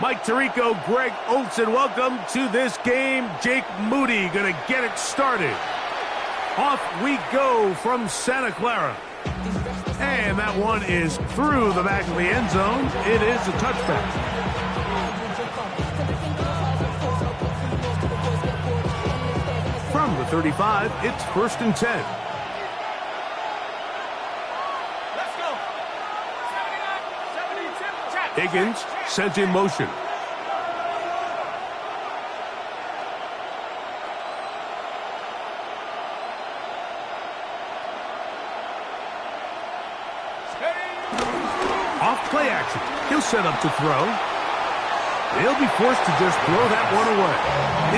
Mike Tirico, Greg Olson, welcome to this game. Jake Moody going to get it started. Off we go from Santa Clara. And that one is through the back of the end zone. It is a touchback. From the 35, it's 1st and 10. Let's go. 79, 72, Higgins sent in motion. Off play action. He'll set up to throw. They'll be forced to just throw that one away.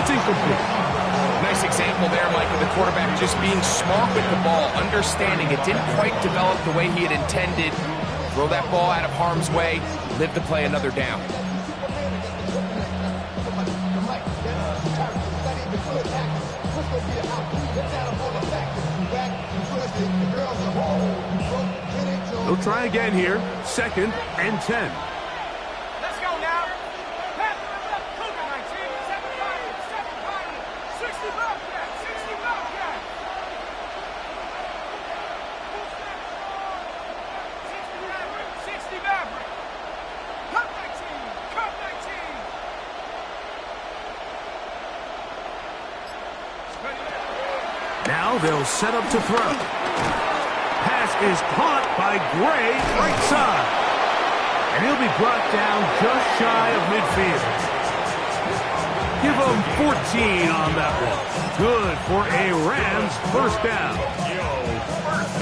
It's incomplete. Nice example there, Mike, of the quarterback just being smart with the ball, understanding it didn't quite develop the way he had intended. Throw that ball out of harm's way, live to play another down. They'll try again here. 2nd and 10. Let's go now. Cougar 19, 75, 60 Bobcat, 60 Bobcat. 60 Maverick. Cup 19, Cup 19. Now they'll set up to throw. Pass is caught by Gray, right side. And he'll be brought down just shy of midfield. Give him 14 on that one. Good for a Rams first down.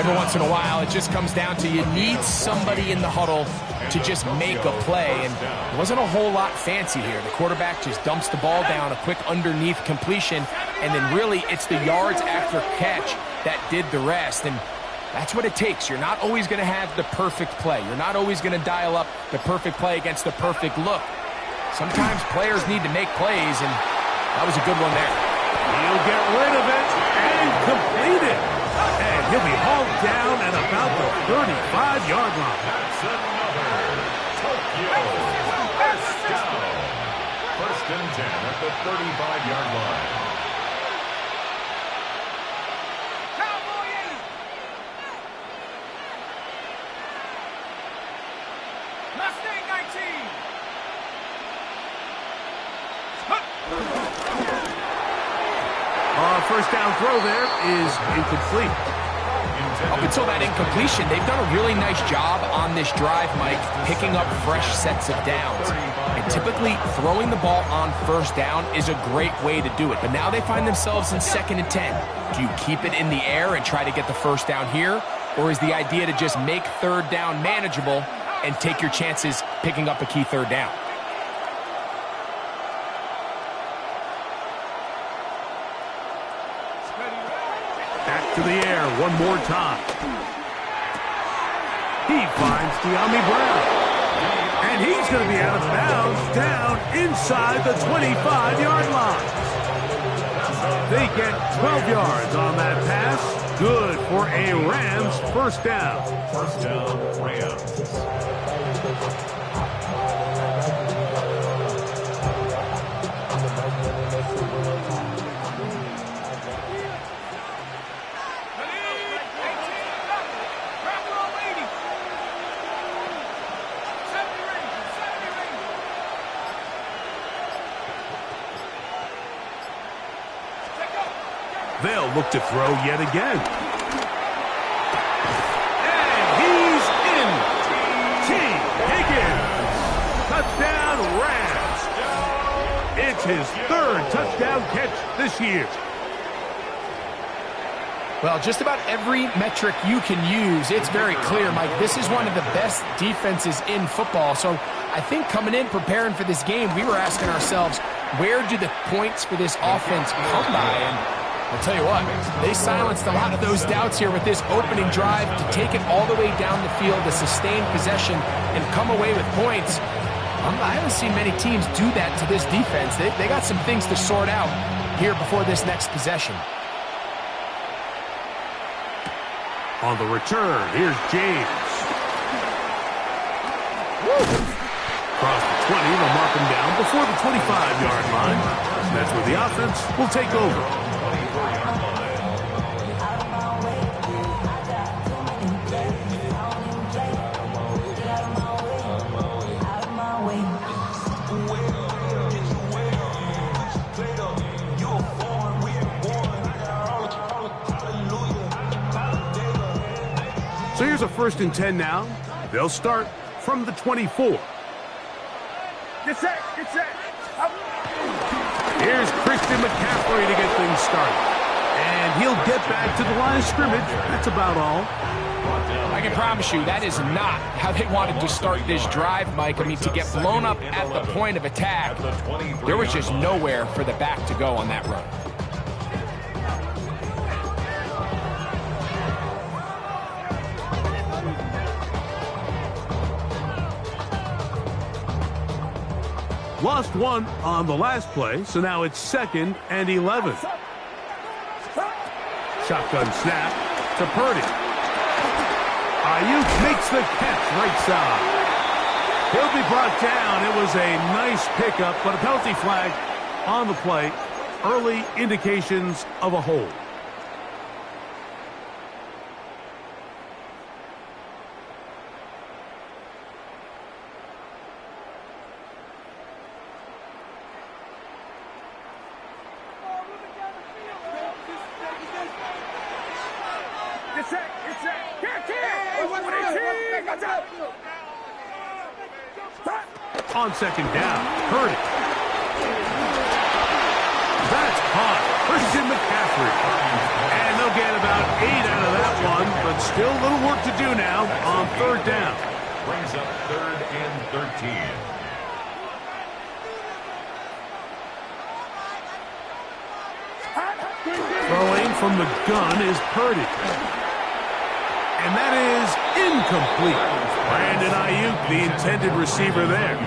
Every once in a while, it just comes down to you need somebody in the huddle to just make a play. And it wasn't a whole lot fancy here. The quarterback just dumps the ball down, a quick underneath completion, and then really it's the yards after catch that did the rest. And that's what it takes. You're not always going to have the perfect play. You're not always going to dial up the perfect play against the perfect look. Sometimes players need to make plays, and that was a good one there. He'll get rid of it and complete it. And he'll be hauled down at about the 35-yard line. That's another Tokyo first down. 1st and 10 at the 35-yard line. Mustang 19. First down throw there is incomplete. Up until that incompletion, they've done a really nice job on this drive, Mike, picking up fresh sets of downs. And typically, throwing the ball on 1st down is a great way to do it. But now they find themselves in 2nd and 10. Do you keep it in the air and try to get the 1st down here? Or is the idea to just make 3rd down manageable and take your chances picking up a key 3rd down? Back to the air one more time. He finds De'Ami Brown. And he's going to be out of bounds down inside the 25-yard line. They get 12 yards on that pass. Good for a Rams first down. First down, Rams. They'll look to throw yet again. And he's in. T. Higgins. Touchdown, Rams. It's his 3rd touchdown catch this year. Well, just about every metric you can use, it's very clear, Mike. This is one of the best defenses in football. So I think coming in, preparing for this game, we were asking ourselves, where do the points for this offense come by? And I'll tell you what, they silenced a lot of those doubts here with this opening drive to take it all the way down the field, to sustain possession, and come away with points. I haven't seen many teams do that to this defense. They got some things to sort out here before this next possession. On the return, here's James. Across the they'll mark him down before the 25-yard line. And that's where the offense will take over. So here's a 1st and 10 now. They'll start from the 24. Get set, get set. Up. Here's Christian McCaffrey to get things started. And he'll get back to the line of scrimmage. That's about all. I can promise you that is not how they wanted to start this drive, Mike. I mean, to get blown up at the point of attack, there was just nowhere for the back to go on that run. Lost one on the last play, so now it's 2nd and 11. Shotgun snap to Purdy. Ayuk makes the catch right side. He'll be brought down. It was a nice pickup, but a penalty flag on the play. Early indications of a hold. On 2nd down, Purdy. That's caught. Christian McCaffrey. And they'll get about 8 out of that one, but still a little work to do now on 3rd down. Brings up 3rd and 13. Throwing from the gun is Purdy. And that is incomplete. Brandon Ayuk, the intended receiver there.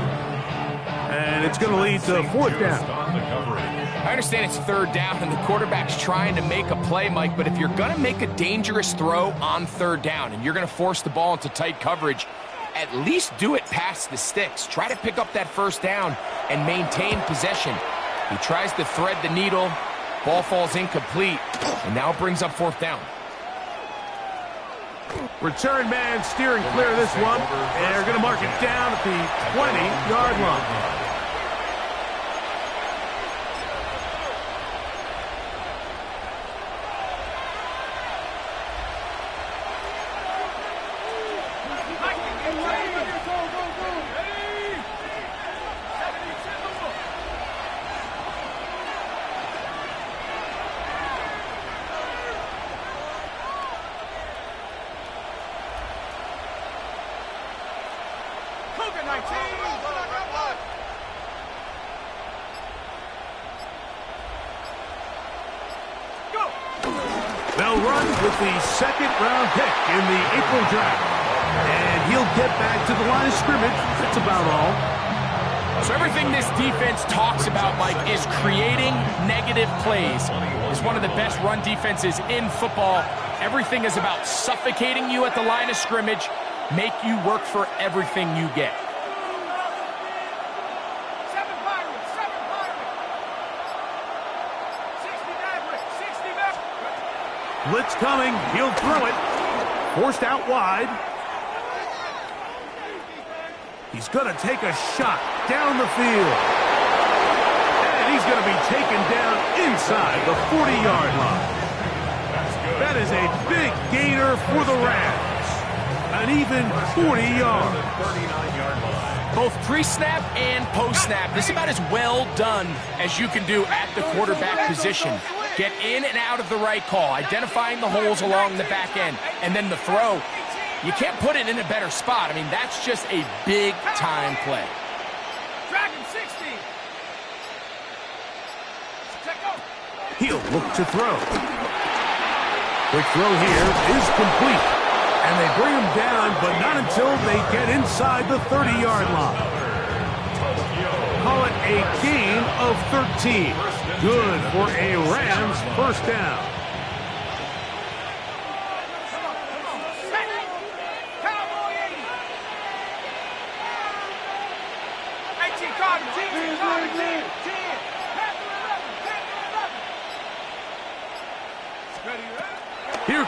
And it's going to lead to 4th down. I understand it's 3rd down and the quarterback's trying to make a play, Mike, but if you're going to make a dangerous throw on 3rd down and you're going to force the ball into tight coverage, at least do it past the sticks. Try to pick up that 1st down and maintain possession. He tries to thread the needle. Ball falls incomplete, and now brings up 4th down. Return man steering clear of this one. And they're going to mark it down at the 20-yard line. They'll run with the 2nd-round pick in the April draft. And he'll get back to the line of scrimmage. That's about all. So everything this defense talks about, Mike, is creating negative plays. It's one of the best run defenses in football. Everything is about suffocating you at the line of scrimmage, make you work for everything you get. Blitz coming. He'll throw it. Forced out wide. He's going to take a shot down the field. And he's going to be taken down inside the 40-yard line. That is a big gainer for the Rams. An even 40 yards. Both pre-snap and post-snap. This is about as well done as you can do at the quarterback position. Get in and out of the right call, identifying the holes along the back end, and then the throw. You can't put it in a better spot. I mean, that's just a big-time play. Dragon 60. He'll look to throw. Quick throw here is complete. And they bring him down, but not until they get inside the 30-yard line. Call it a gain of 13. Good for a Rams 1st down.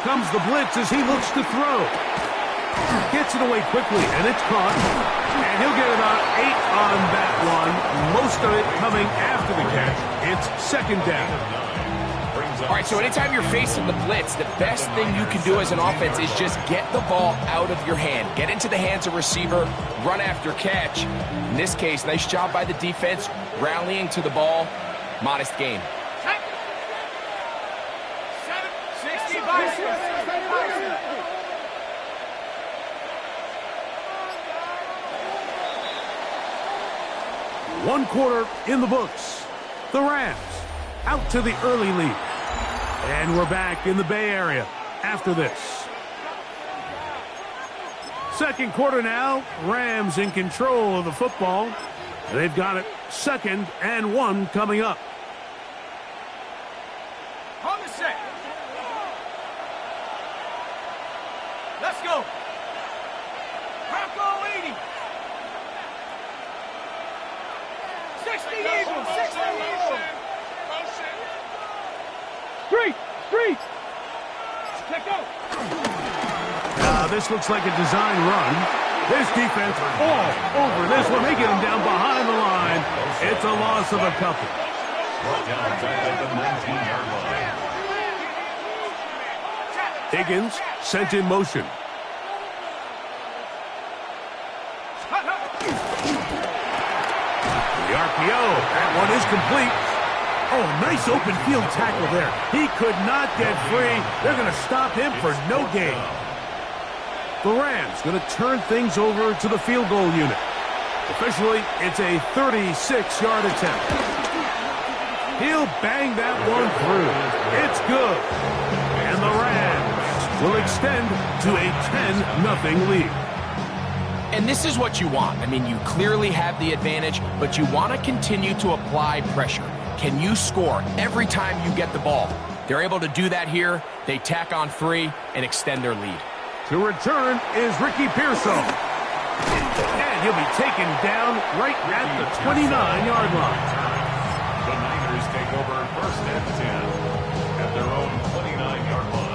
comes the blitz as he looks to throw. Gets it away quickly, and it's caught. And he'll get about 8 on that one. Most of it coming after the catch. It's second down. All right, so anytime you're facing the blitz, the best thing you can do as an offense is just get the ball out of your hand. Get into the hands of receiver, run after catch. In this case, nice job by the defense, rallying to the ball. Modest gain. 1 quarter in the books. The Rams out to the early lead. And we're back in the Bay Area after this. Second quarter now. Rams in control of the football. They've got it 2nd and 1 coming up. On the set. Let's go. Bronco 80. 60 Eagles. 60 Eagles. Three. Let go. This looks like a design run. This defense all over this one. They get him down behind the line. It's a loss of a couple. Higgins sent in motion. The RPO. That one is complete. Oh, nice open field tackle there. He could not get free. They're going to stop him for no gain. The Rams going to turn things over to the field goal unit. Officially, it's a 36-yard attempt. He'll bang that one through. It's good. And the Rams will extend to a 10-0 lead. And this is what you want. I mean, you clearly have the advantage, but you want to continue to apply pressure. Can you score every time you get the ball? They're able to do that here. They tack on 3 and extend their lead. To return is Ricky Pearsall. And he'll be taken down right at the 29-yard line. The Niners take over 1st and 10 at their own 29-yard line.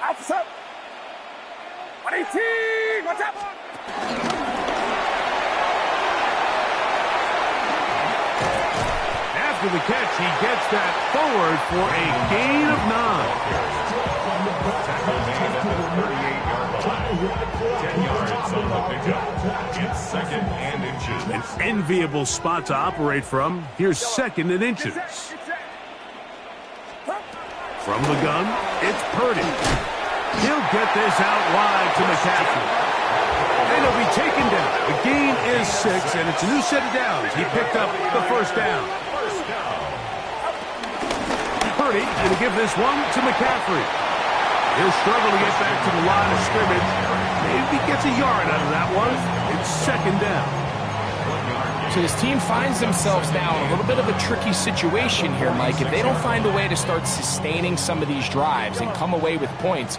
Officer. 118. What's up? After the catch, he gets that forward for a gain of 9. Tackle made at the 38-yard line. 10 yards on the pickup. It's 2nd and inches. An enviable spot to operate from. Here's 2nd and inches. From the gun, it's Purdy. He'll get this out wide to McCaffrey. And he'll be taken down. The gain is 6, and it's a new set of downs. He picked up the 1st down. Purdy going to give this one to McCaffrey. He'll struggle to get back to the line of scrimmage. Maybe he gets a yard out of that one. It's 2nd down. So this team finds themselves now in a little bit of a tricky situation here, Mike. If they don't find a way to start sustaining some of these drives and come away with points,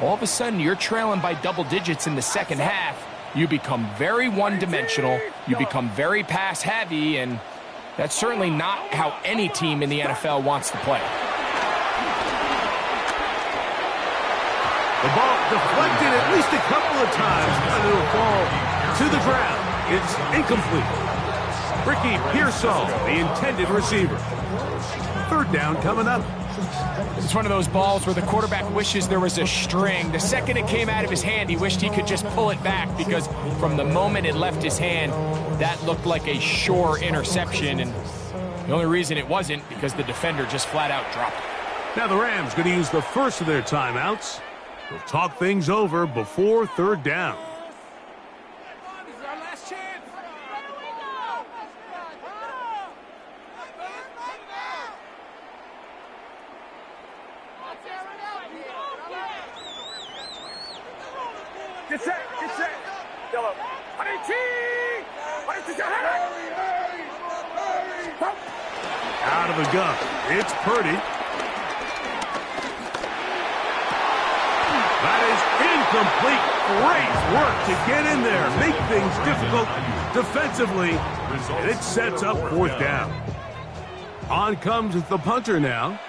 all of a sudden you're trailing by double digits in the 2nd half. You become very one-dimensional. You become very pass-heavy, and that's certainly not how any team in the NFL wants to play. The ball deflected at least a couple of times, and it'll fall to the ground. It's incomplete. Ricky Pearsall, the intended receiver. 3rd down coming up. It's one of those balls where the quarterback wishes there was a string. The second it came out of his hand, he wished he could just pull it back, because from the moment it left his hand, that looked like a sure interception. And the only reason it wasn't because the defender just flat out dropped it. Now the Rams going to use the first of their timeouts. They'll talk things over before 3rd down. This is our last chance. Get set. Yellow. 118. Out of the gun. It's Purdy. incomplete. Great work to get in there, make things difficult defensively, and it sets up fourth down. On comes the punter now.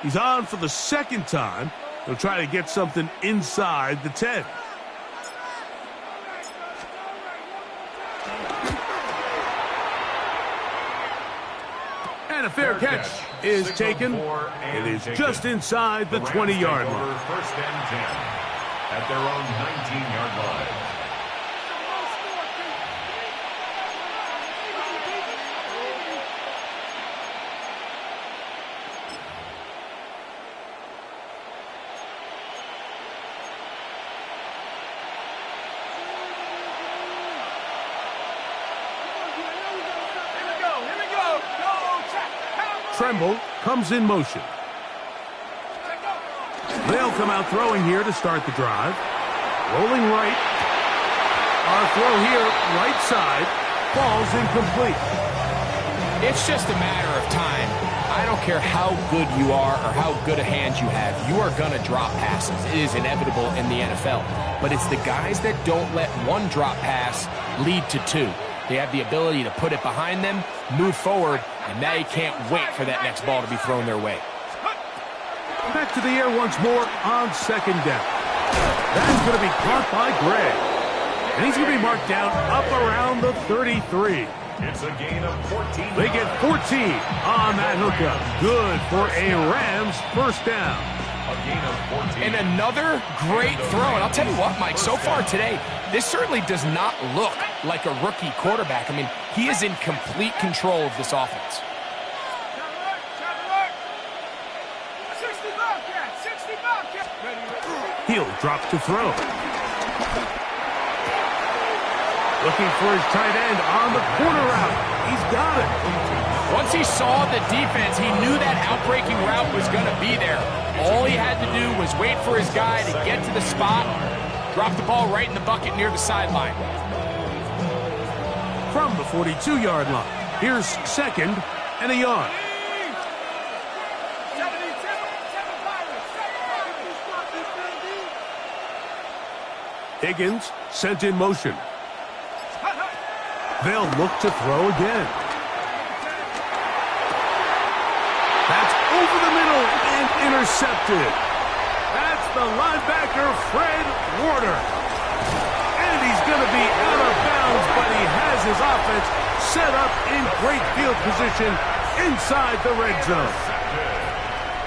He's on for the second time. He'll try to get something inside the 10. And a fair catch is taken. It is just inside the 20-yard line. First and 10 at their own 19-yard line. Tremble comes in motion. They'll come out throwing here to start the drive. Rolling right. Our throw here, right side, falls incomplete. It's just a matter of time. I don't care how good you are or how good a hand you have. You are going to drop passes. It is inevitable in the NFL. But it's the guys that don't let one drop pass lead to two. They have the ability to put it behind them, move forward, and they can't wait for that next ball to be thrown their way. Back to the air once more on second down. That's going to be caught by Gray. And he's going to be marked down up around the 33. It's a gain of 14. They get 14 on that hookup. Good for a Rams first down. A gain of 14. And another great throw. And I'll tell you what, Mike, so far today, this certainly does not look like a rookie quarterback. I mean, he is in complete control of this offense. He'll drop to throw. Looking for his tight end on the corner route. He's got it. Once he saw the defense, he knew that outbreaking route was going to be there. All he had to do was wait for his guy to get to the spot, drop the ball right in the bucket near the sideline. From the 42-yard line, here's second and a yard. Higgins sent in motion. They'll look to throw again. That's over the middle and intercepted. That's the linebacker, Fred Warner. And he's going to be out of bounds, but he has his offense set up in great field position inside the red zone.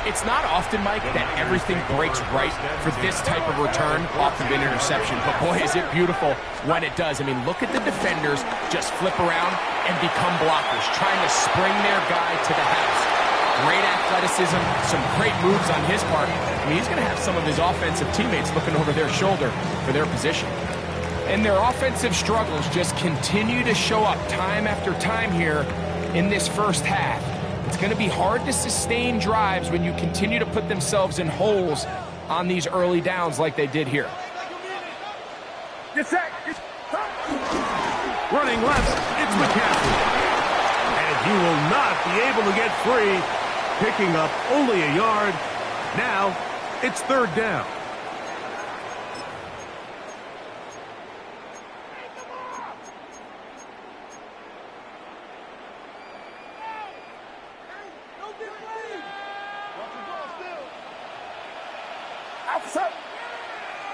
It's not often, Mike, that everything breaks right for this type of return off of an interception. But boy, is it beautiful when it does. I mean, look at the defenders just flip around and become blockers, trying to spring their guy to the house. Great athleticism, some great moves on his part. I mean, he's going to have some of his offensive teammates looking over their shoulder for their position. And their offensive struggles just continue to show up time after time here in this first half. It's going to be hard to sustain drives when you continue to put themselves in holes on these early downs like they did here. Running left, it's McCaffrey. And he will not be able to get free, picking up only a yard. Now, it's third down.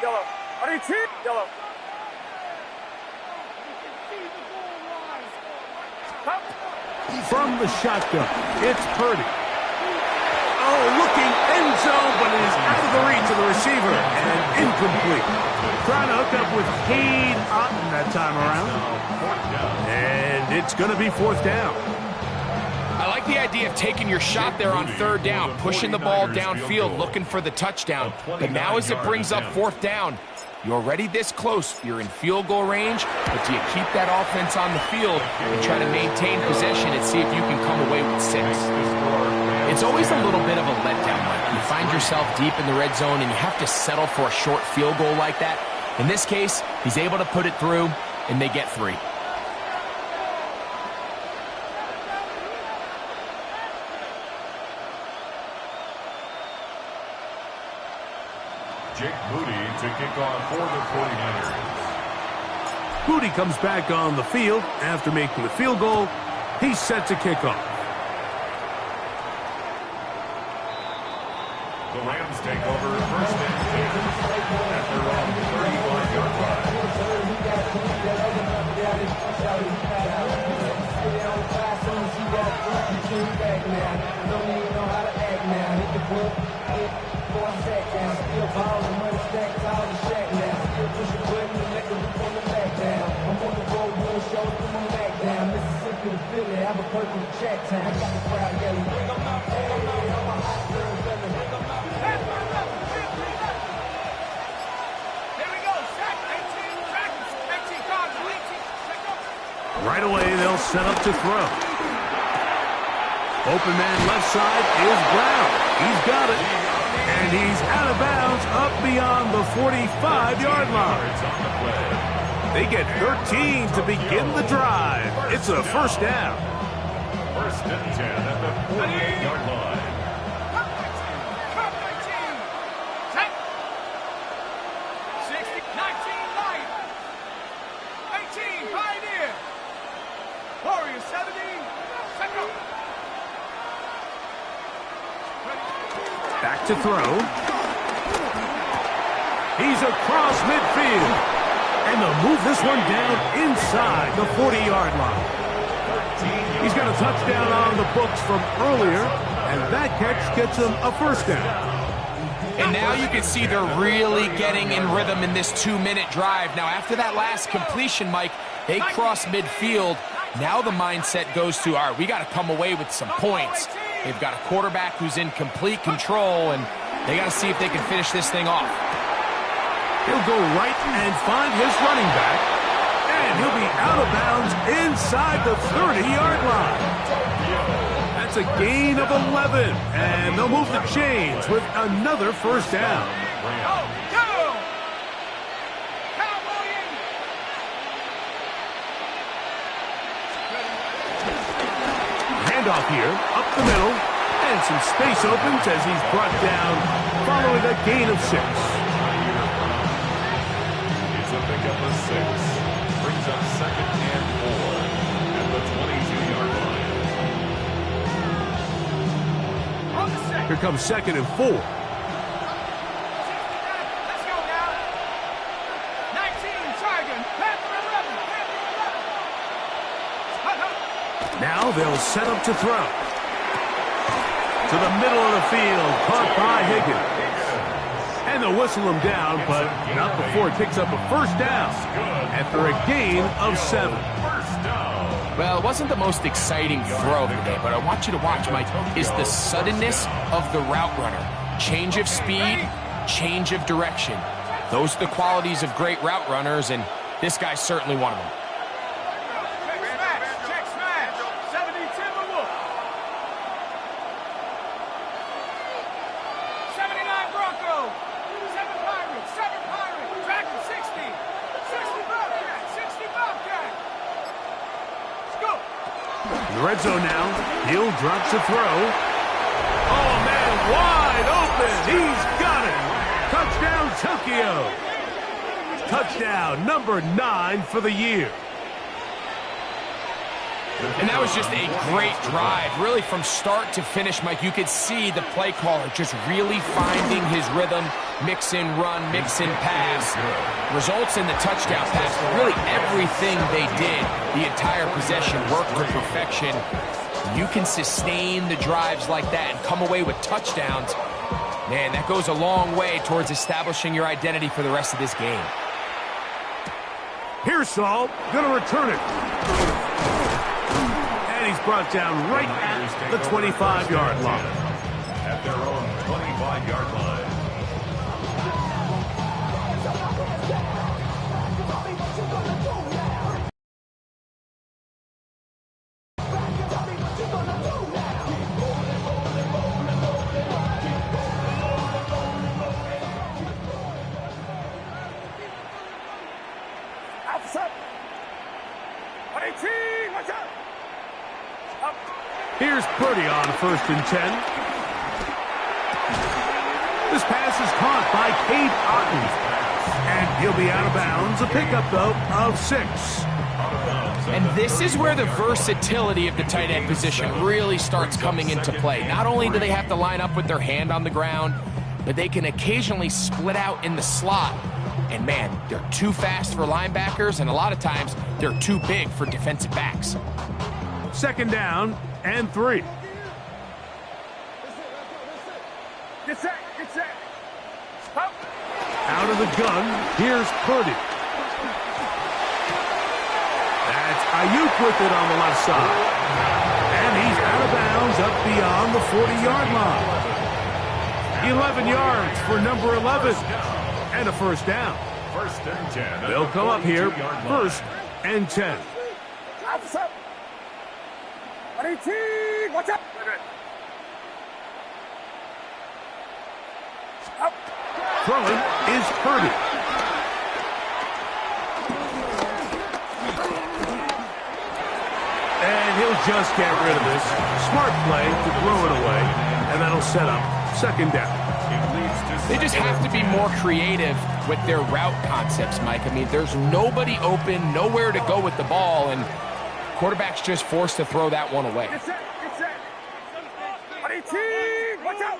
Yellow. Yellow. From the shotgun, it's Purdy. Oh, looking end zone, but it is out of the reach of the receiver and incomplete. Trying to hook up with Cade Otton that time around. And it's going to be fourth down. I like the idea of taking your shot there on third down, pushing the ball downfield, looking for the touchdown. But now as it brings up fourth down, you're already this close. You're in field goal range, but do you keep that offense on the field and try to maintain possession and see if you can come away with 6? It's always a little bit of a letdown, Mike. You find yourself deep in the red zone and you have to settle for a short field goal like that. In this case, he's able to put it through, and they get 3. Jake Moody to kick off for the 49ers. Moody comes back on the field after making the field goal. He's set to kick off. The Rams take over first and 10 at their own 35-yard line. Right away, they'll set up to throw. Open man left side is Brown. He's got it. And he's out of bounds up beyond the 45-yard line. They get 13 to begin the drive. It's a first down. First and 10 at the 48-yard line. Back to throw. He's across midfield. And they'll move this one down inside the 40-yard line. He's got a touchdown on the books from earlier, and that catch gets him a first down. And now you can see they're really getting in rhythm in this 2-minute drive. Now, after that last completion, Mike, they cross midfield. Now the mindset goes to, all right, we got to come away with some points. They've got a quarterback who's in complete control, and they got to see if they can finish this thing off. He'll go right and find his running back, and he'll be out of bounds inside the 30-yard line. That's a gain of 11, and they'll move the chains with another first down. Handoff here, up the middle, and some space opens as he's brought down following a gain of 6. It's a pickup of 6. Brings up second and 4 at the 22-yard line. Here comes second and 4. Let's go now. 19, Tiger. Now they'll set up to throw. To the middle of the field, caught by Higgins. And they'll whistle him down, but not before he picks up a first down after a gain of 7. Well, it wasn't the most exciting throw of the day, but I want you to watch, Mike, is the suddenness of the route runner. Change of speed, change of direction. Those are the qualities of great route runners, and this guy's certainly one of them. Check smash. 70 Timberwolf. 79 Bronco. 7 Pirates. 7 Pirates. Dragon 60. 60 Bobcat. 60 Bobcat. Let's go. In the red zone now, Hill drops a throw. Oh, man, wide open. He's got it. Touchdown, Tokyo. Touchdown, number 9 for the year. And that was just a great drive. Really, from start to finish, Mike, you could see the play caller just really finding his rhythm, mix and run, mix and pass. Results in the touchdown pass. Really, everything they did, the entire possession worked to perfection. You can sustain the drives like that and come away with touchdowns. Man, that goes a long way towards establishing your identity for the rest of this game. Pearsall going to return it. And he's brought down right at the 25-yard line. At their own 25-yard line. Here's Purdy on first and 10. This pass is caught by Cade Otten. And he'll be out of bounds. A pickup, though, of 6. And this is where the versatility of the tight end position really starts coming into play. Not only do they have to line up with their hand on the ground, but they can occasionally split out in the slot. And man, they're too fast for linebackers, and a lot of times they're too big for defensive backs. 2nd down and 3. Get set, get set. Stop. Out of the gun, here's Purdy. That's Ayuk with it on the left side. And he's out of bounds up beyond the 40-yard line. 11 yards for number 11. And a 1st down. 1st and 10. They'll come up here, 1st and 10. Outside. 18. Watch out. Up. Throwing is Purdy. And he'll just get rid of this. Smart play to throw it away. And that'll set up 2nd down. They just have to be more creative with their route concepts, Mike. I mean, there's nobody open, nowhere to go with the ball, and quarterback's just forced to throw that one away. Get set, get set. 18. Watch out.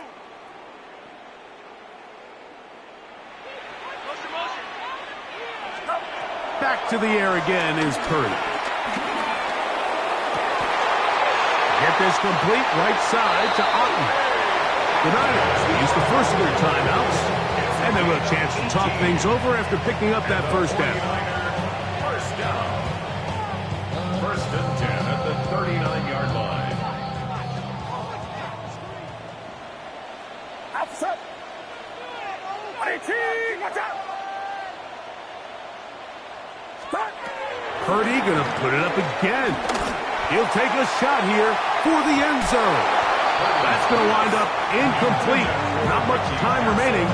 Back to the air again is Purdy. Get this complete right side to Otten. The Niners use the first of their timeouts, and they'll have a chance to talk things over after picking up that 1st down. 1st down. 1st and 10 at the 39-yard line. Outside. 18. Watch out. Start. Purdy gonna put it up again. He'll take a shot here for the end zone. That's going to wind up incomplete. Not much time remaining.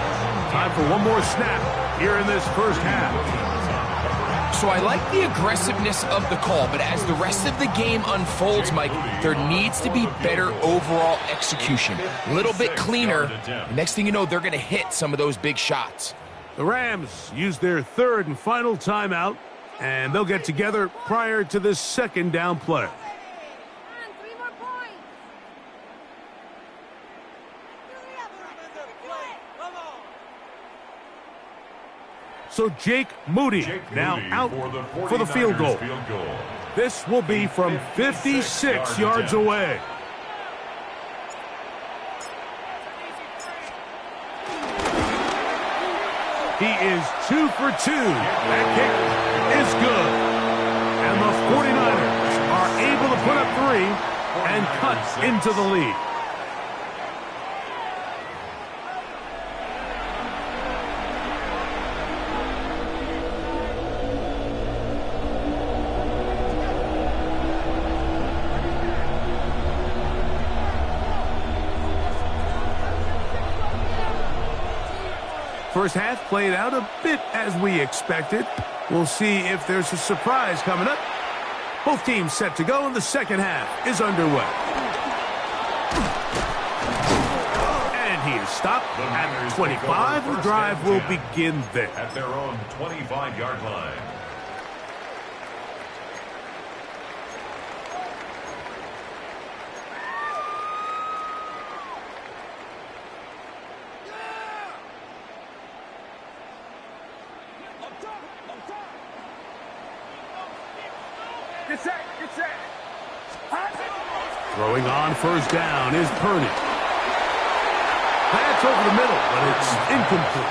Time for one more snap here in this 1st half. So I like the aggressiveness of the call, but as the rest of the game unfolds, Mike, there needs to be better overall execution. A little bit cleaner. Next thing you know, they're going to hit some of those big shots. The Rams use their 3rd and final timeout, and they'll get together prior to this 2nd down play. So Jake Moody now out for the field goal. This will be from 56 yards away. He is 2 for 2. That kick is good. And the 49ers are able to put up 3 and cut into the lead. First half played out a bit as we expected. We'll see if there's a surprise coming up. Both teams set to go, and the 2nd half is underway. And he is stopped at 25. The drive will begin there. At their own 25-yard line. Get set, get set. Throwing on 1st down is Purdy. That's over the middle, but it's incomplete.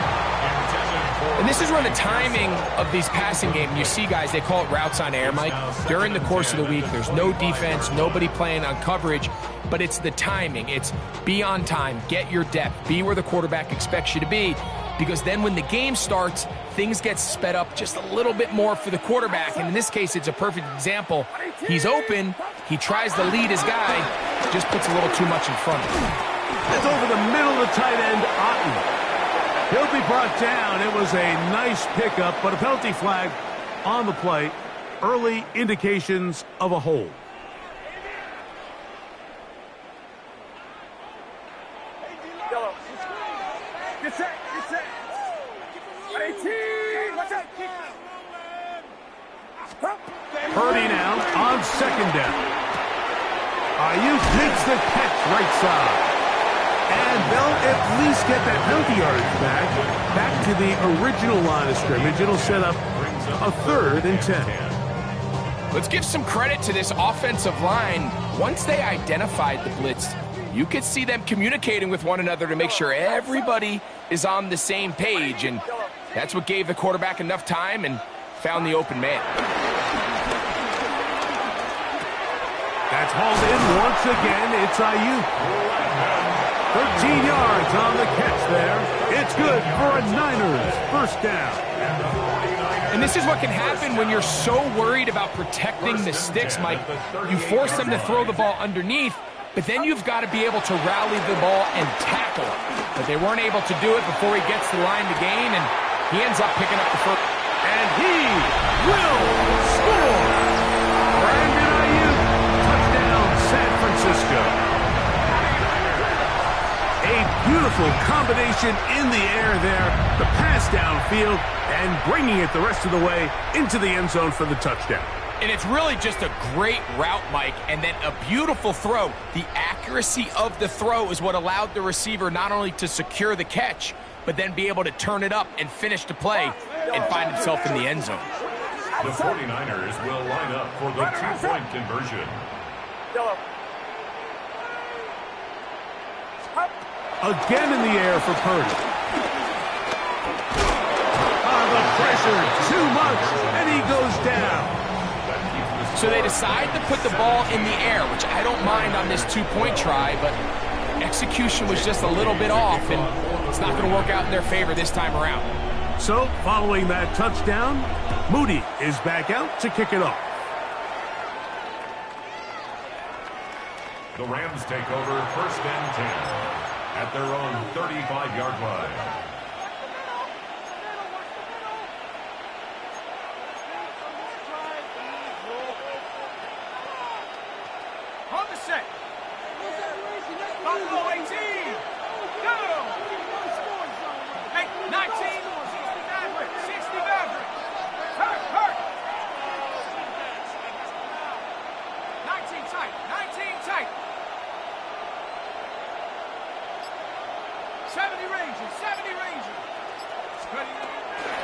And this is where the timing of these passing games, you see guys, they call it routes on air, Mike. During the course of the week, there's no defense, nobody playing on coverage, but it's the timing. It's be on time, get your depth, be where the quarterback expects you to be, because then when the game starts, things get sped up just a little bit more for the quarterback. And in this case, it's a perfect example. He's open, he tries to lead his guy, just puts a little too much in front of him. That's over the middle of the tight end, Otten. He'll be brought down. It was a nice pickup, but a penalty flag on the play. Early indications of a hold. Get set, get set. Purdy now on second down. Ayuk makes the catch right side. And they'll at least get that penalty yardage back. Back to the original line of scrimmage. It'll set up a 3rd and 10. Let's give some credit to this offensive line. Once they identified the blitz, you could see them communicating with one another to make sure everybody is on the same page. And that's what gave the quarterback enough time and found the open man. That's hauled in once again. It's Ayuk. 13 yards on the catch there. It's good for a Niners first down. And this is what can happen when you're so worried about protecting the sticks, Mike. You force them to throw the ball underneath, but then you've got to be able to rally the ball and tackle it. But they weren't able to do it before he gets the line to gain, and he ends up picking up the first. And he will score. Brandon Ayuk, touchdown San Francisco. A beautiful combination in the air there. The pass downfield and bringing it the rest of the way into the end zone for the touchdown. And it's really just a great route, Mike, and then a beautiful throw. The accuracy of the throw is what allowed the receiver not only to secure the catch, but then be able to turn it up and finish the play and find himself in the end zone. The 49ers will line up for the 2-point conversion. Again in the air for Purdy. The pressure, too much, and he goes down. So they decide to put the ball in the air, which I don't mind on this 2-point try, but execution was just a little bit off, and it's not going to work out in their favor this time around. So, following that touchdown, Moody is back out to kick it off. The Rams take over first and 10 at their own 35-yard line. On the set. Buffalo 18. Go. Hey, 19. 60 Maverick. Hurt. 19 tight. 19 tight. 70 Rangers. 70 Rangers.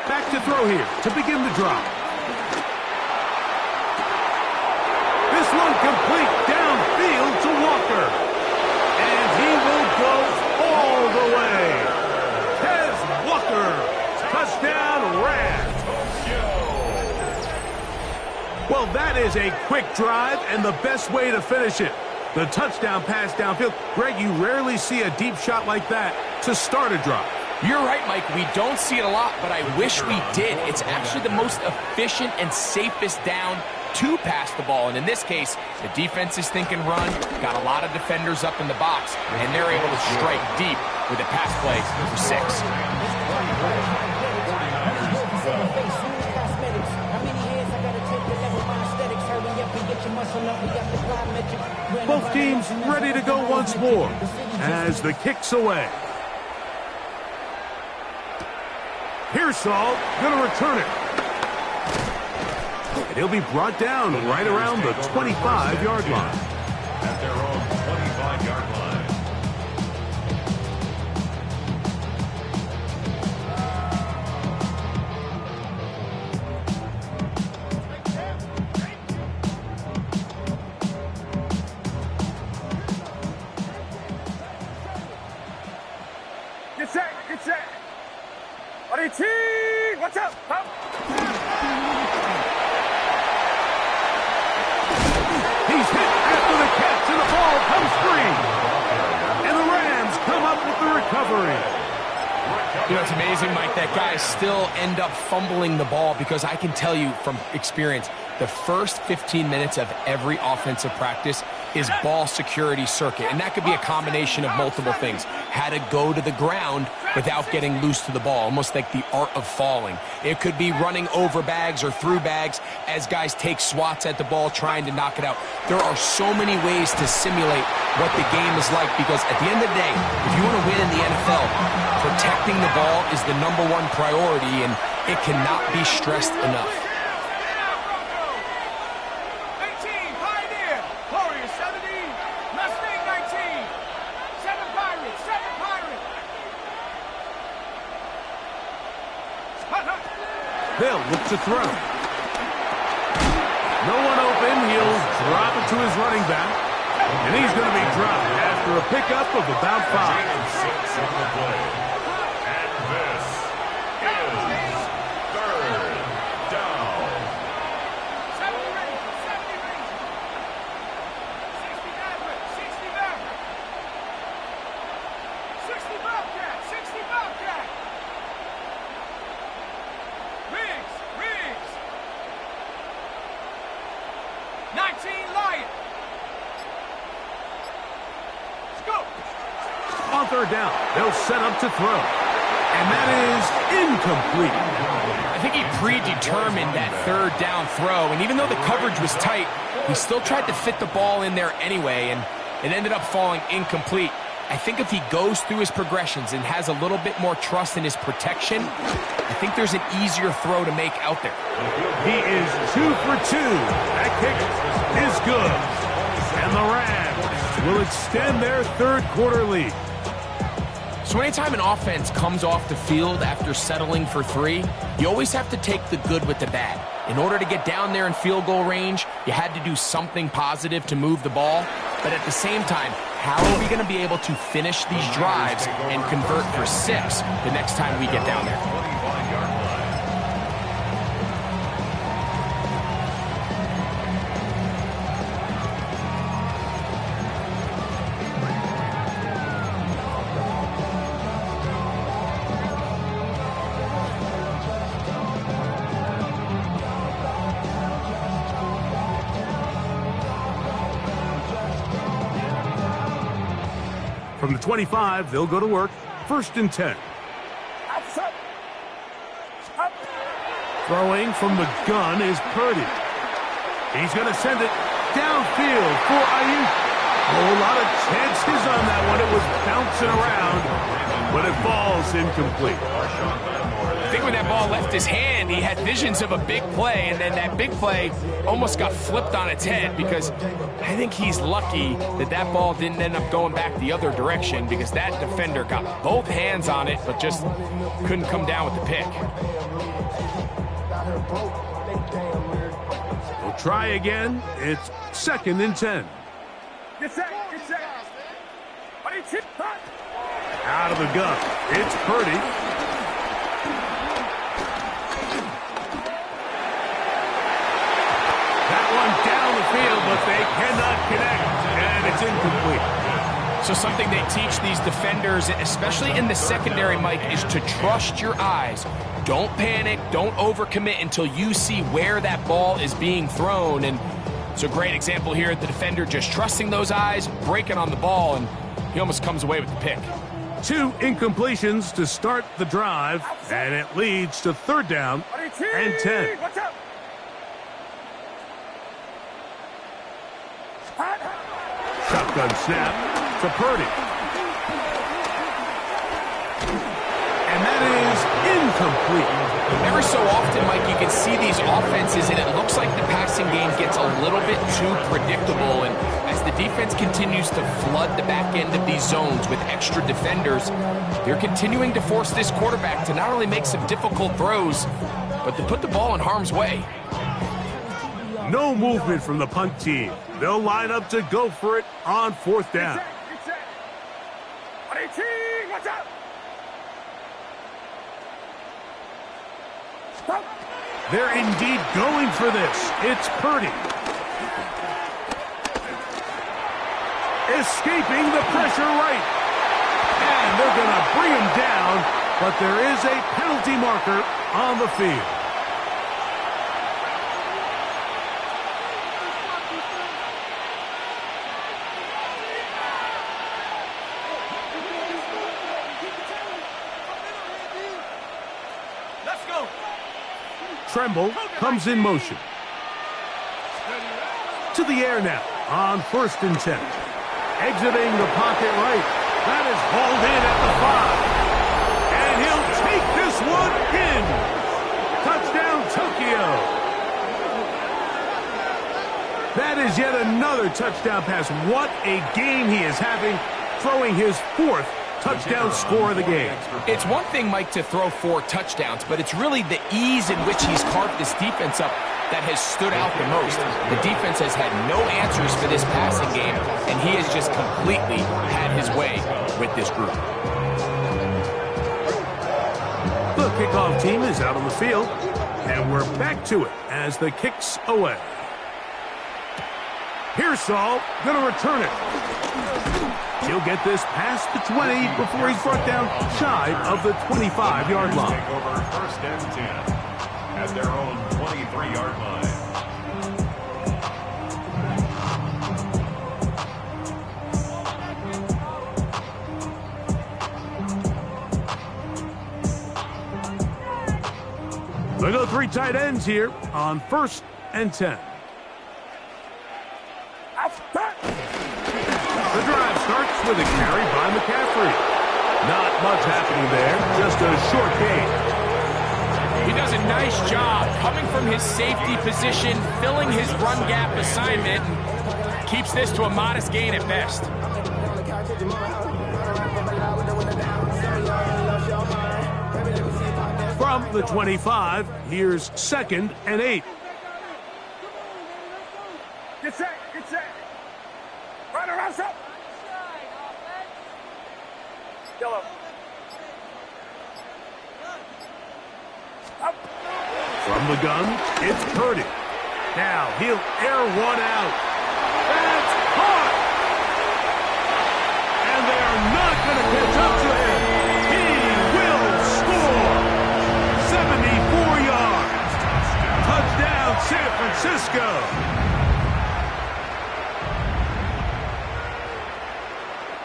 Back to throw here to begin the drive. This one complete downfield to Walker. And he will go all the way. Tez Walker. Touchdown Rams. Well, that is a quick drive and the best way to finish it. The touchdown pass downfield. Greg, you rarely see a deep shot like that to start a drive. You're right, Mike. We don't see it a lot, but I wish we did. It's actually the most efficient and safest down to pass the ball. And in this case, the defense is thinking run, got a lot of defenders up in the box, and they're able to strike deep with a pass play for 6. Both teams ready to go once more as the kick's away. Pearsall going to return it. And he'll be brought down right around the 25-yard line. At their own 25-yard line. Get set. RT, watch out. Up. He's hit after the catch, and the ball comes free. And the Rams come up with the recovery. You know, it's amazing, Mike, that guys still end up fumbling the ball because I can tell you from experience, the first 15 minutes of every offensive practice is ball security circuit. And that could be a combination of multiple things. How to go to the ground without getting loose to the ball, almost like the art of falling. It could be running over bags or through bags as guys take swats at the ball trying to knock it out. There are so many ways to simulate what the game is like because at the end of the day, if you want to win in the NFL, protecting the ball is the #1 priority. And It cannot be stressed enough. 18, Pioneer. Warrior 17. Mustang 19. 7 Pirates, 7 Pirates. They'll look to throw. No one open. He'll drop it to his running back. And he's going to be dropped after a pickup of about 5. 6 on the play. And this is third down. 70 Rangers, 70 Rangers. 60 Maverick, 60 Maverick. 60 Bobcat, 60 Bobcat. Riggs, Riggs. 19 Lion. Scoop. On third down, they'll set up to throw. And that is incomplete. I think he predetermined that third down throw, and even though the coverage was tight, he still tried to fit the ball in there anyway, and it ended up falling incomplete. I think if he goes through his progressions and has a little bit more trust in his protection, I think there's an easier throw to make out there. He is 2 for 2. That kick is good. And the Rams will extend their third quarter lead. So anytime an offense comes off the field after settling for 3, you always have to take the good with the bad. In order to get down there in field goal range, you had to do something positive to move the ball. But at the same time, how are we going to be able to finish these drives and convert for 6 the next time we get down there? 25-yard line. From the 25, they'll go to work. 1st and 10. Throwing from the gun is Purdy. He's going to send it downfield for Ayuk. A whole lot of chances on that one. It was bouncing around, but it falls incomplete. I think when that ball left his hand, he had visions of a big play, and then that big play almost got flipped on its head, because I think he's lucky that that ball didn't end up going back the other direction, because that defender got both hands on it but just couldn't come down with the pick. We'll try again. It's 2nd and 10. Get set, get set. Out of the gun. It's Purdy. That one down the field, but they cannot connect, and it's incomplete. So something they teach these defenders, especially in the secondary, Mike, is to trust your eyes. Don't panic, don't overcommit until you see where that ball is being thrown. And it's a great example here, the defender just trusting those eyes, breaking on the ball, and he almost comes away with the pick. 2 incompletions to start the drive, and it leads to 3rd down and 10. What's up? Shotgun snap to Purdy. And that is incomplete. Every so often, Mike, you can see these offenses, and it looks like the passing game gets a little bit too predictable. And as the defense continues to flood the back end of these zones with extra defenders, they're continuing to force this quarterback to not only make some difficult throws, but to put the ball in harm's way. No movement from the punt team. They'll line up to go for it on 4th down. Get set. 18, what's up? They're indeed going for this. It's Purdy. Escaping the pressure right. And they're going to bring him down, but there is a penalty marker on the field. Let's go. Tremble comes in motion. To the air now on 1st and 10. Exiting the pocket right. That is hauled in at the 5. And he'll take this one in. launches yet another touchdown pass. What a game he is having, throwing his 4th touchdown score of the game. It's one thing, Mike, to throw 4 touchdowns, but it's really the ease in which he's carved this defense up that has stood out the most. The defense has had no answers for this passing game, and he has just completely had his way with this group. The kickoff team is out on the field, and we're back to it as the kick's away. Pearsall going to return it. He'll get this past the 20 before he's brought down shy of the 25-yard line. Take over 1st and 10 at their own 23-yard line. They go 3 tight ends here on 1st and 10. The drive starts with a carry by McCaffrey. Not much happening there, just a short gain. He does a nice job coming from his safety position, filling his run gap assignment, and keeps this to a modest gain at best. From the 25, here's 2nd and 8. Get set, get set. Run around, up. Yellow. Up. From the gun, it's Purdy. Now he'll air one out. That's caught! And they are not going to catch up to him. He will score! 74 yards. Touchdown, San Francisco.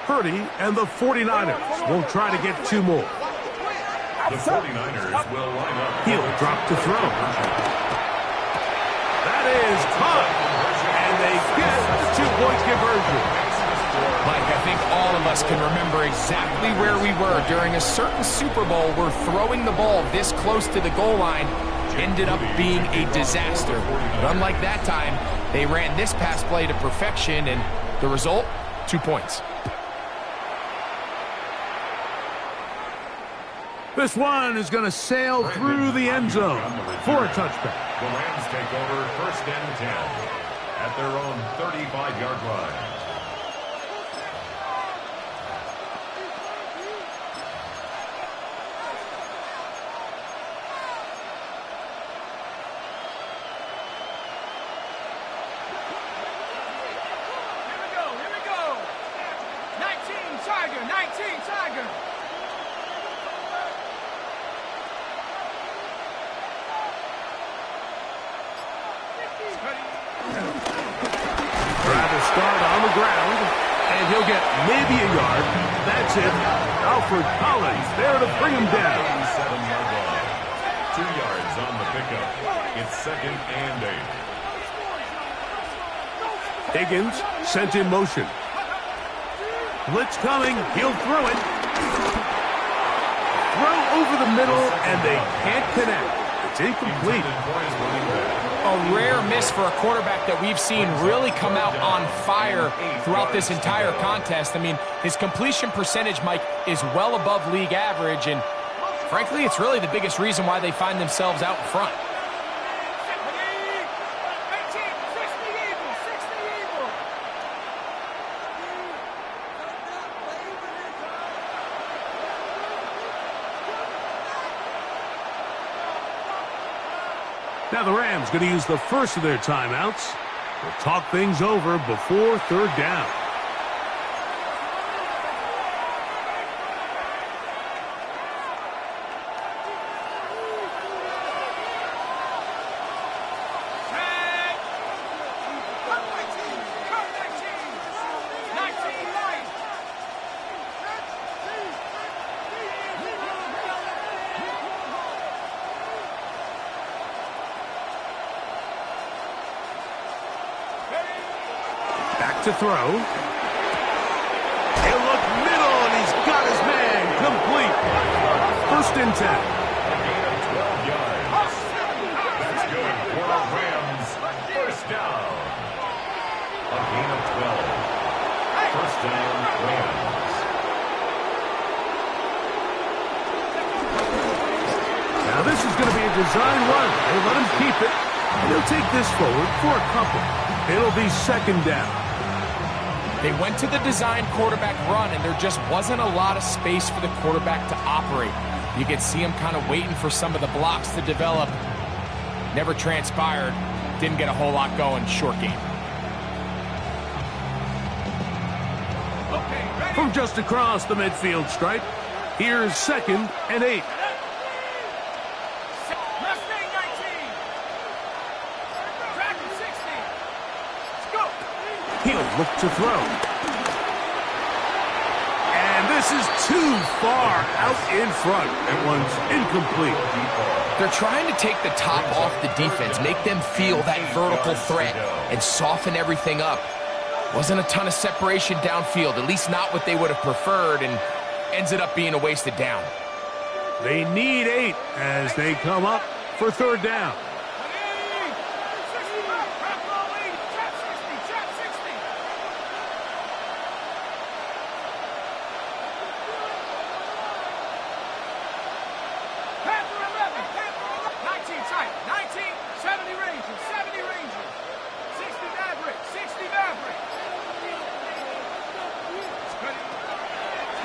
Purdy and the 49ers will try to get 2 more. The 49ers will line up. He'll drop to throw. That is caught. And they get the 2-point conversion. Mike, I think all of us can remember exactly where we were during a certain Super Bowl where throwing the ball this close to the goal line ended up being a disaster. But unlike that time, they ran this pass play to perfection, and the result, 2 points. This one is going to sail through the end zone for a touchback. The Rams take over 1st and 10 at their own 35-yard line. Here we go. 19 Tiger, 19 Tiger. Try to start on the ground, and he'll get maybe a yard. That's it. Alfred Collins there to bring him down. 7-yard line. 2 yards on the pickup. It's 2nd and 8. Higgins sent in motion. Blitz coming. He'll throw it. Throw over the middle, and they can't connect. It's incomplete. A rare miss for a quarterback that we've seen really come out on fire throughout this entire contest. I mean, his completion percentage, Mike, is well above league average, and frankly, it's really the biggest reason why they find themselves out in front. Now the Rams going to use the first of their timeouts. We'll talk things over before 3rd down. Back to throw. He'll look middle, and he's got his man complete. 1st and 10. A gain of 12 yards. That's good for the Rams. 1st down. This is going to be a design run. They let him keep it, and he'll take this forward for a couple. It'll be second down. They went to the design quarterback run, and there just wasn't a lot of space for the quarterback to operate. You could see him kind of waiting for some of the blocks to develop. Never transpired. Didn't get a whole lot going. Short game. From just across the midfield stripe, here's second and 8. Mustang 19. Dragon 60. Let's go. He'll look to throw. And this is too far out in front. That one's incomplete. They're trying to take the top off the defense, make them feel that vertical threat, and soften everything up. Wasn't a ton of separation downfield, at least not what they would have preferred, and ends it up being a wasted down. They need 8 as they come up for third down.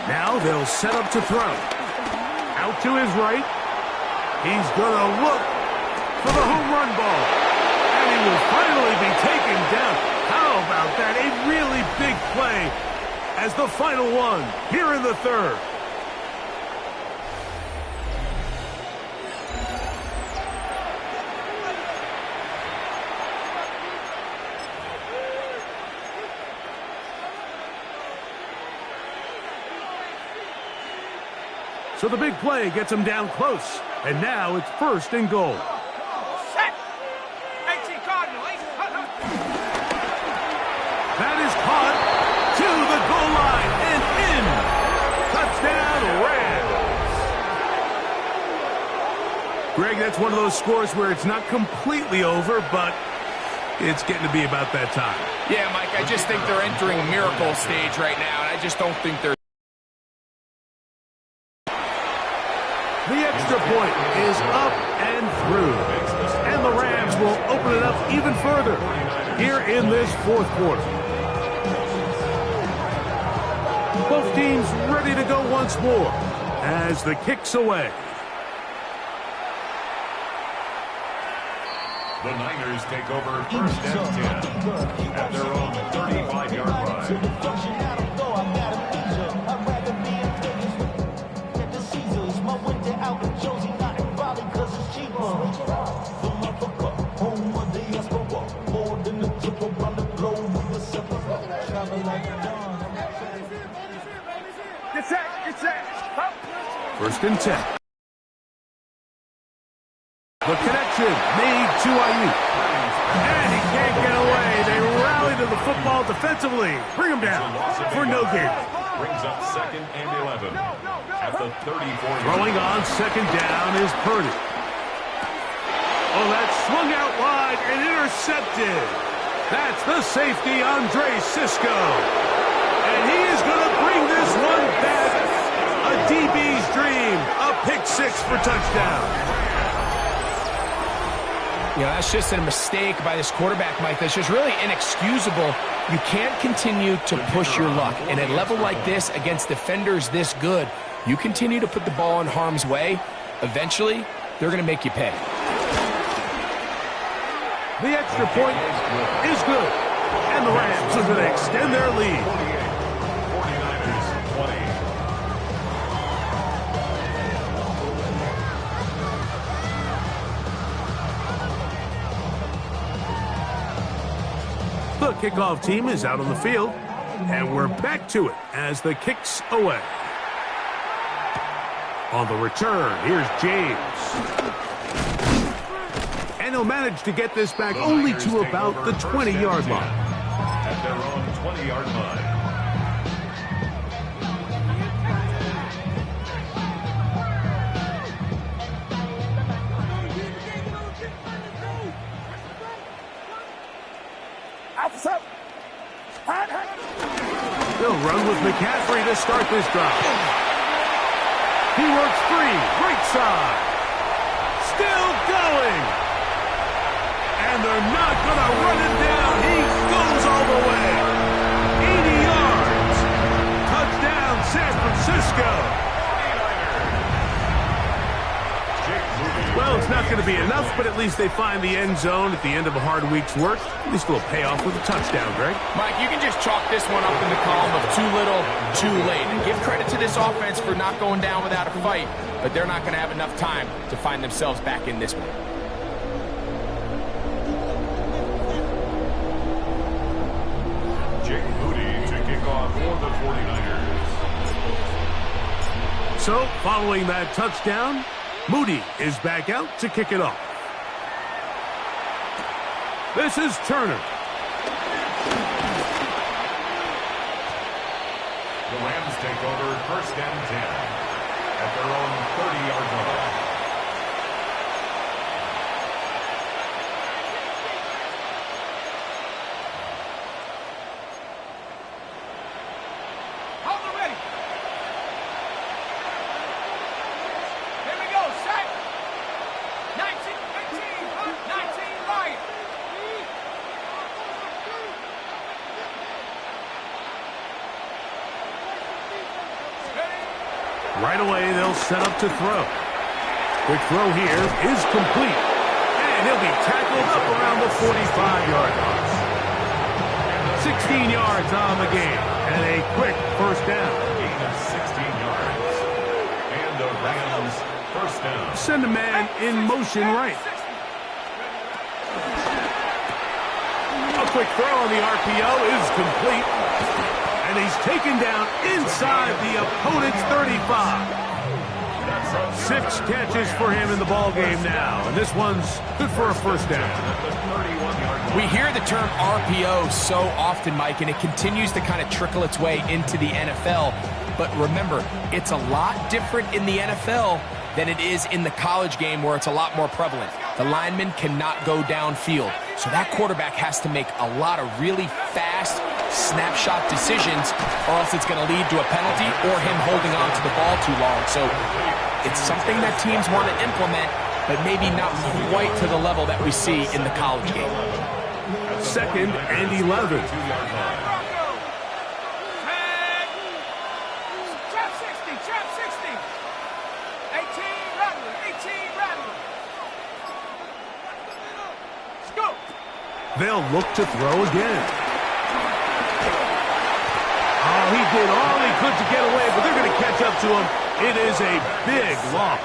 Now they'll set up to throw. Out to his right. He's going to look for the home run ball. And he will finally be taken down. How about that? A really big play as the final one here in the third. So the big play gets him down close. And now it's first and goal. Set. 18 Cardinal. That is caught to the goal line and in. Touchdown, Rams. Greg, that's one of those scores where it's not completely over, but it's getting to be about that time. Yeah, Mike, I just think they're entering miracle stage right now, and I just don't think they're... The extra point is up and through. And the Rams will open it up even further here in this fourth quarter. Both teams ready to go once more as the kick's away. The Niners take over first and 10 at their own 35-yard line. First and 10. The connection made to Ayuk. And he can't get away. They rally to the football defensively. Bring him down for no gain. Brings up second and 11 at the 34. Throwing on second down is Purdy. Oh, that's swung out wide and intercepted. That's the safety, Andre Sisco. And he is going to bring this one back. A DB's dream. A pick six for touchdown. You know, that's just a mistake by this quarterback, Mike. That's just really inexcusable. You can't continue to push your luck. And at a level like this, against defenders this good, you continue to put the ball in harm's way, eventually, they're going to make you pay. The extra point is good. And the Rams are going to extend their lead. 49ers 20. The kickoff team is out on the field, and we're back to it as the kick's away. On the return, here's James. And he'll manage to get this back only to about the 20-yard line. At their own 20-yard line. They'll run with McCaffrey to start this drive. He works free, right side. they're not going to run him down. He goes all the way. 80 yards. Touchdown, San Francisco. Well, it's not going to be enough, but at least they find the end zone at the end of a hard week's work. At least a little payoff with a touchdown, Greg. Mike, you can just chalk this one up in the column of too little, too late. And give credit to this offense for not going down without a fight, but they're not going to have enough time to find themselves back in this one. Jake Moody to kick off for the 49ers. So, following that touchdown, Moody is back out to kick it off. This is Turner. The Rams take over 1st and 10 at their own 30-yard line. Hold it ready. Here we go, set. 19, 19, Lion. Right away, they'll set up to throw. Quick throw here is complete. And he'll be tackled up around the 45-yard line. 16 yards on the game. And a quick first down. Gain of 16 yards. And the Rams first down. Send a man in motion right. A quick throw on the RPO is complete. And he's taken down inside the opponent's 35. 6 catches for him in the ballgame now. And this one's good for a first down. We hear the term RPO so often, Mike, and it continues to kind of trickle its way into the NFL. But remember, it's a lot different in the NFL than it is in the college game where it's a lot more prevalent. The lineman cannot go downfield. So that quarterback has to make a lot of really fast snapshot decisions, or else it's going to lead to a penalty or him holding on to the ball too long. So it's something that teams want to implement, but maybe not quite to the level that we see in the college game. 2nd and 11. Trap 60, trap 60. 18 Rattler, 18 Rattler. Scoop. They'll look to throw again. Oh, he did all he could to get away, but they're going to catch up to him. It is a big loss.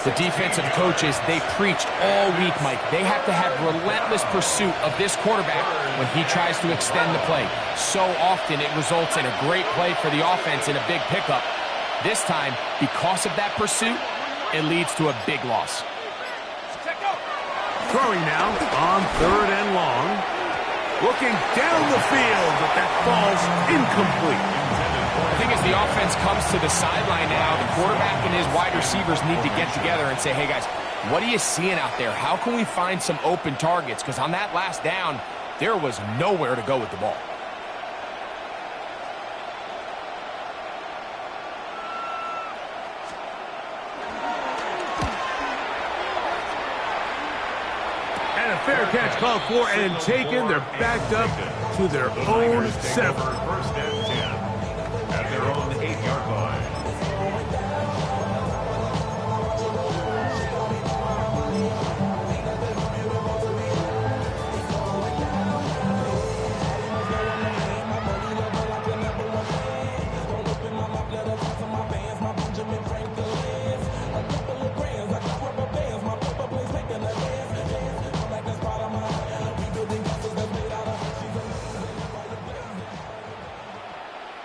The defensive coaches, they preached all week, Mike. They have to have relentless pursuit of this quarterback when he tries to extend the play. So often it results in a great play for the offense and a big pickup. This time, because of that pursuit, it leads to a big loss. Throwing now on 3rd and long. Looking down the field, but that falls incomplete. I think as the offense comes to the sideline now, the quarterback and his wide receivers need to get together and say, hey guys, what are you seeing out there? How can we find some open targets? Because on that last down, there was nowhere to go with the ball. And a fair catch called for and taken. They're backed up to their own 7. 1st and 10 at their own 8-yard line.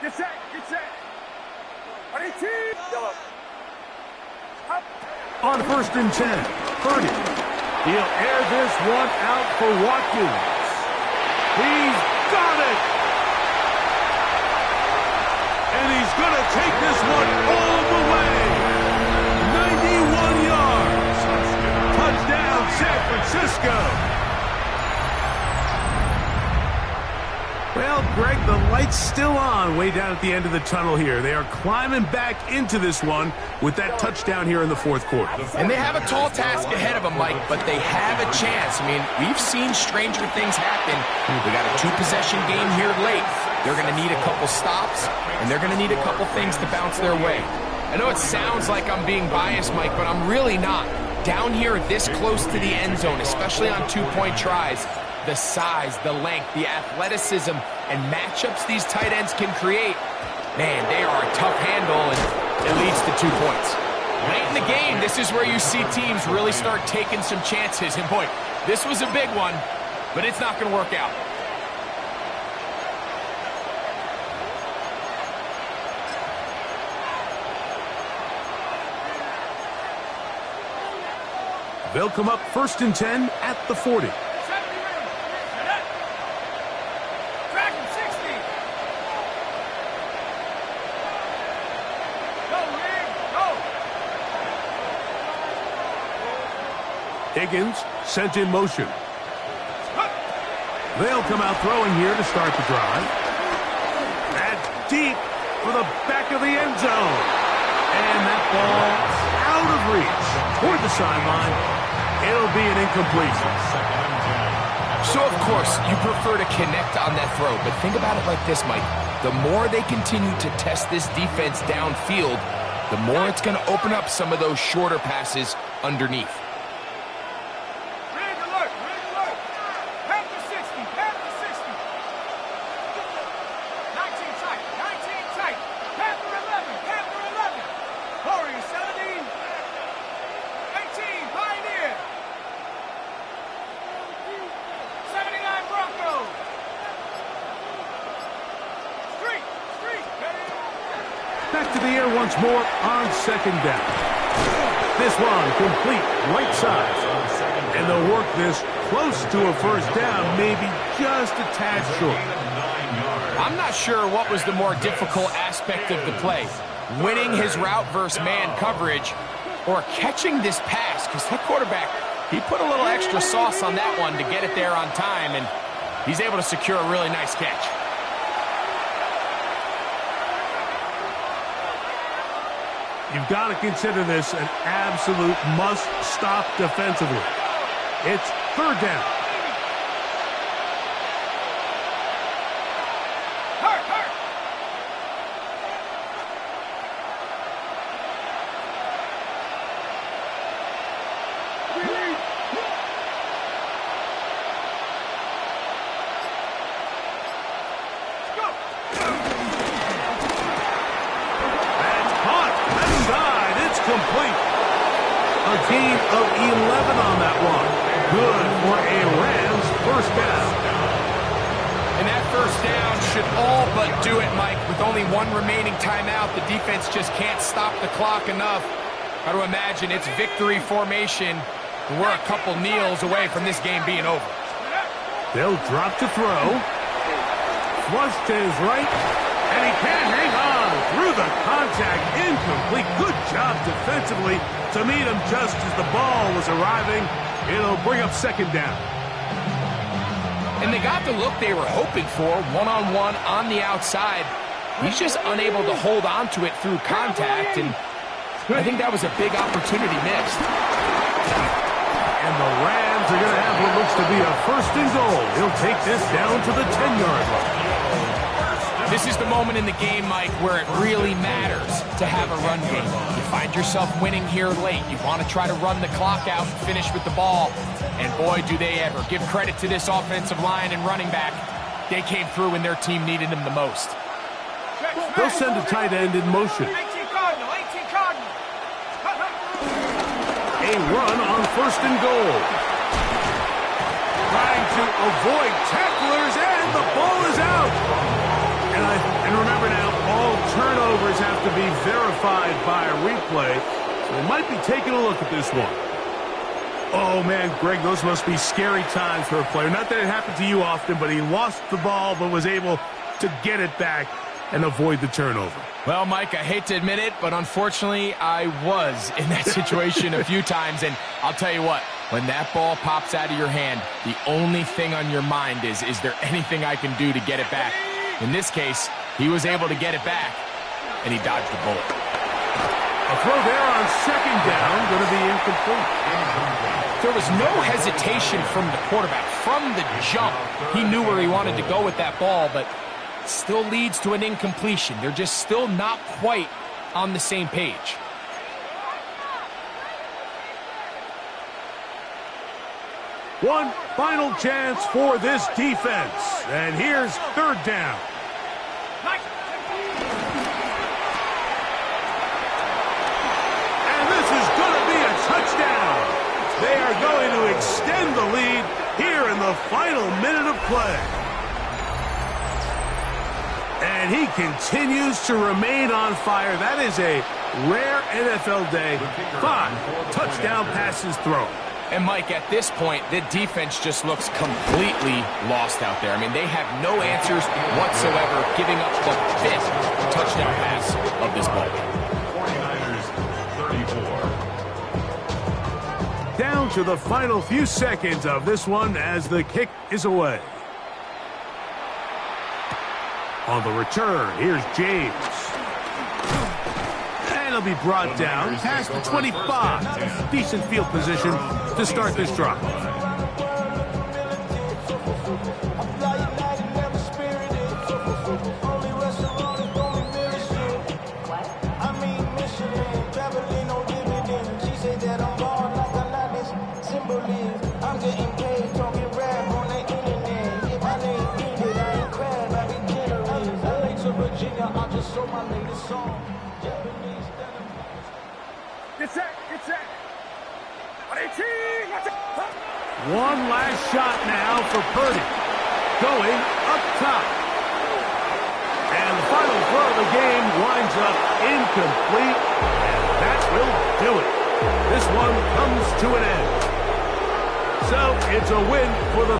Get set, get set. Ready, team, go. On 1st and 10, Purdy. He'll air this one out for Watkins. He's got it! And he's going to take this one all the way. 91 yards. Touchdown, San Francisco. Well, Greg, the lights It's still on way down at the end of the tunnel here. They are climbing back into this one with that touchdown here in the fourth quarter. And they have a tall task ahead of them, Mike, but they have a chance. I mean, we've seen stranger things happen. They got a two-possession game here late. They're going to need a couple stops, and they're going to need a couple things to bounce their way. I know it sounds like I'm being biased, Mike, but I'm really not. Down here this close to the end zone, especially on two-point tries, the size, the length, the athleticism, and matchups these tight ends can create, man, they are a tough handle, and it leads to 2 points. Late in the game, this is where you see teams really start taking some chances. And boy, this was a big one, but it's not going to work out. They'll come up 1st and 10 at the 40. Higgins sent in motion. They'll come out throwing here to start the drive. That's deep for the back of the end zone. And that ball out of reach toward the sideline. It'll be an incompletion. So, of course, you prefer to connect on that throw, but think about it like this, Mike. The more they continue to test this defense downfield, the more it's going to open up some of those shorter passes underneath. Back to the air once more on 2nd down. This one complete right side. And they'll work this close to a 1st down, maybe just a tad short. I'm not sure what was the more difficult aspect of the play. Winning his route versus man coverage or catching this pass, because that quarterback, he put a little extra sauce on that one to get it there on time, and he's able to secure a really nice catch. You've got to consider this an absolute must-stop defensively. It's 3rd down. Complete. A gain of 11 on that one. Good for a Rams 1st down. And that 1st down should all but do it, Mike. With only one remaining timeout, the defense just can't stop the clock enough. Got to imagine it's victory formation. And we're a couple kneels away from this game being over. They'll drop to throw. Flush to his right. And he can't hang on through the contact. Incomplete. Good job defensively to meet him just as the ball was arriving. It'll bring up 2nd down. And they got the look they were hoping for, one-on-one on the outside. He's just unable to hold on to it through contact, and I think that was a big opportunity missed. And the Rams are going to have what looks to be a 1st and goal. He'll take this down to the 10-yard line. This is the moment in the game, Mike, where it really matters to have a run game. You find yourself winning here late. You want to try to run the clock out and finish with the ball. And boy, do they ever. Give credit to this offensive line and running back. They came through when their team needed them the most. They'll send a tight end in motion. 18 Cardinal, 18 Cardinal. A run on 1st and goal. Trying to avoid tacklers, and the ball is out. And remember now, all turnovers have to be verified by a replay. So they might be taking a look at this one. Oh, man, Greg, those must be scary times for a player. Not that it happened to you often, but he lost the ball but was able to get it back and avoid the turnover. Well, Mike, I hate to admit it, but unfortunately, I was in that situation a few times. And I'll tell you what, when that ball pops out of your hand, the only thing on your mind is there anything I can do to get it back? In this case, he was able to get it back, and he dodged the bullet. A throw there on second down, going to be incomplete. There was no hesitation from the quarterback. From the jump, he knew where he wanted to go with that ball, but still leads to an incompletion. They're just still not quite on the same page. One final chance for this defense. And here's third down. And this is going to be a touchdown. They are going to extend the lead here in the final minute of play. And he continues to remain on fire. That is a rare NFL day. 5 touchdown passes thrown. And, Mike, at this point, the defense just looks completely lost out there. I mein, they have no answers whatsoever, giving up the 5th touchdown pass of this ball game. 49ers 34. Down to the final few seconds of this one as the kick is away. On the return, here's James. And he'll be brought down past the 25. Decent field position to start this drive. One last shot now for Purdy. Going up top. And the final throw of the game winds up incomplete. And that will do it. This one comes to an end. So it's a win for the